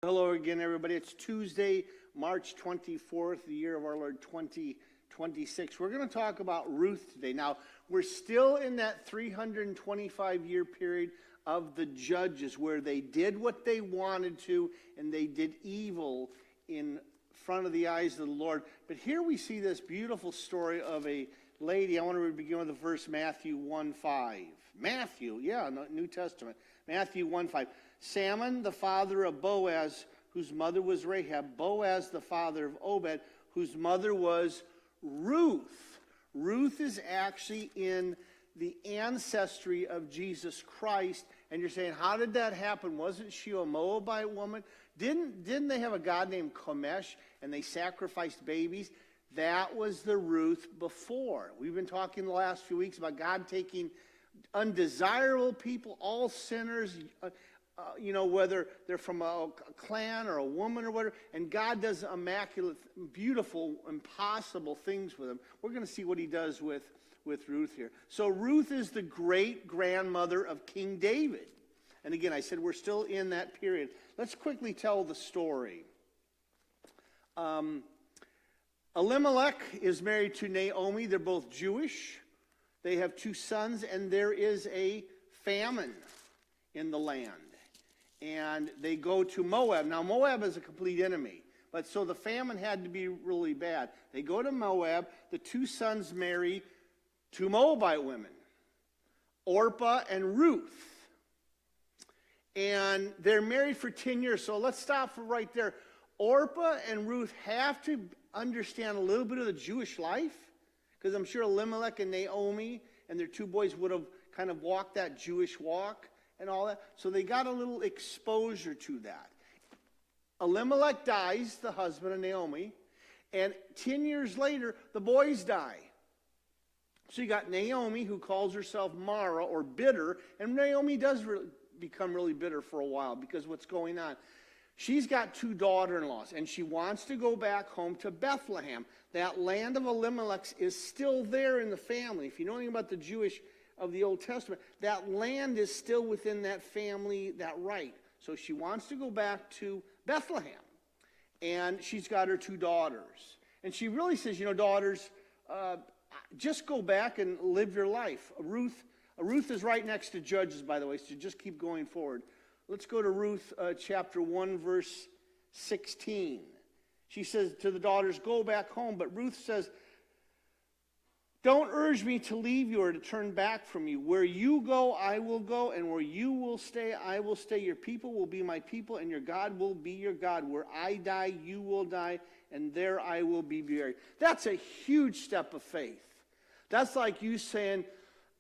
Hello again, everybody. It's Tuesday, March 24th, the year of our Lord 2026. We're going to talk about Ruth today. Now, we're still in that 325-year period of the Judges where they did what they wanted to and they did evil in front of the eyes of the Lord. But here we see this beautiful story of a lady. I want to begin with the verse Matthew 1:5. Matthew, New Testament. Matthew 1:5. Salmon, the father of Boaz, whose mother was Rahab. Boaz, the father of Obed, whose mother was Ruth. Ruth is actually in the ancestry of Jesus Christ. And you're saying, how did that happen? Wasn't she a Moabite woman? Didn't they have a god named Komesh and they sacrificed babies? That was the Ruth before. We've been talking the last few weeks about God taking undesirable people, all sinners, whether they're from a clan or a woman or whatever, and God does immaculate, beautiful, impossible things with them. We're going to see what he does with Ruth here. So Ruth is the great-grandmother of King David. And again, I said we're still in that period. Let's quickly tell the story. Elimelech is married to Naomi. They're both Jewish. They have 2 sons, and there is a famine in the land. And they go to Moab. Now, Moab is a complete enemy. But so the famine had to be really bad. They go to Moab. The 2 sons marry 2 Moabite women, Orpah and Ruth. And they're married for 10 years. So let's stop for right there. Orpah and Ruth have to understand a little bit of the Jewish life. Because I'm sure Elimelech and Naomi and their 2 boys would have kind of walked that Jewish walk and all that. So they got a little exposure to that. Elimelech dies, the husband of Naomi, and 10 years later, the boys die. So you got Naomi, who calls herself Mara, or bitter, and Naomi does become really bitter for a while because what's going on. She's got 2 daughter-in-laws, and she wants to go back home to Bethlehem. That land of Elimelech is still there in the family. If you know anything about the Jewish of the Old Testament, that land is still within that family, that right. So she wants to go back to Bethlehem. And she's got her 2 daughters. And she really says, daughters, just go back and live your life. Ruth is right next to Judges, by the way, so just keep going forward. Let's go to Ruth chapter 1, verse 16. She says to the daughters, go back home. But Ruth says, don't urge me to leave you or to turn back from you. Where you go, I will go, and where you will stay, I will stay. Your people will be my people, and your God will be your God. Where I die, you will die, and there I will be buried. That's a huge step of faith. That's like you saying,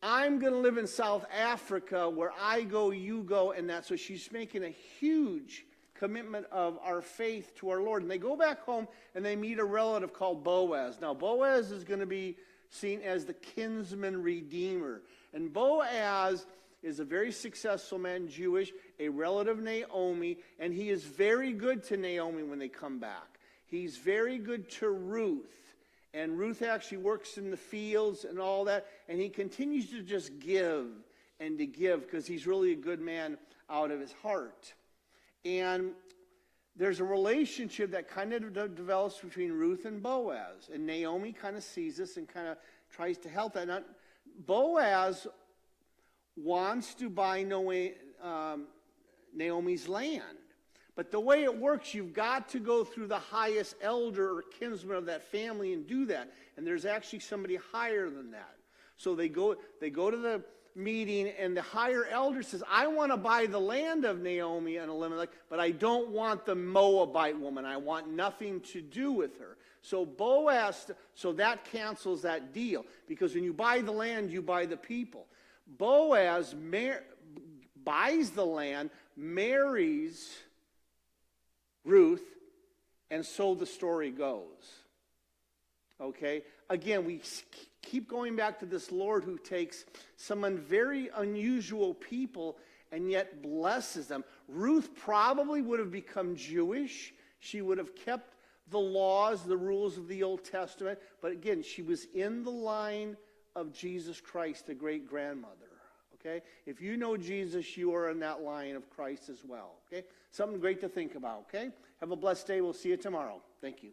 I'm going to live in South Africa. Where I go, you go, and that's what she's making a huge commitment of our faith to our Lord. And they go back home, and they meet a relative called Boaz. Now, Boaz is going to be seen as the kinsman redeemer. And Boaz is a very successful man, Jewish, a relative of Naomi, and he is very good to Naomi when they come back. He's very good to Ruth. And Ruth actually works in the fields and all that, and he continues to just give and to give because he's really a good man out of his heart. And there's a relationship that kind of develops between Ruth and Boaz. And Naomi kind of sees this and kind of tries to help that. Now, Boaz wants to buy Naomi's land. But the way it works, you've got to go through the highest elder or kinsman of that family and do that. And there's actually somebody higher than that. So they go to the meeting, and the higher elder says, I want to buy the land of Naomi and Elimelech, but I don't want the Moabite woman. I want nothing to do with her. So that cancels that deal, because when you buy the land, you buy the people. Boaz buys the land, marries Ruth, and so the story goes. Okay? Again, we keep going back to this Lord who takes some very unusual people and yet blesses them. Ruth probably would have become Jewish. She would have kept the laws, the rules of the Old Testament. But again, she was in the line of Jesus Christ, the great-grandmother. okay? If you know Jesus, you are in that line of Christ as well, okay? Something great to think about, okay? Have a blessed day. We'll see you tomorrow. Thank you.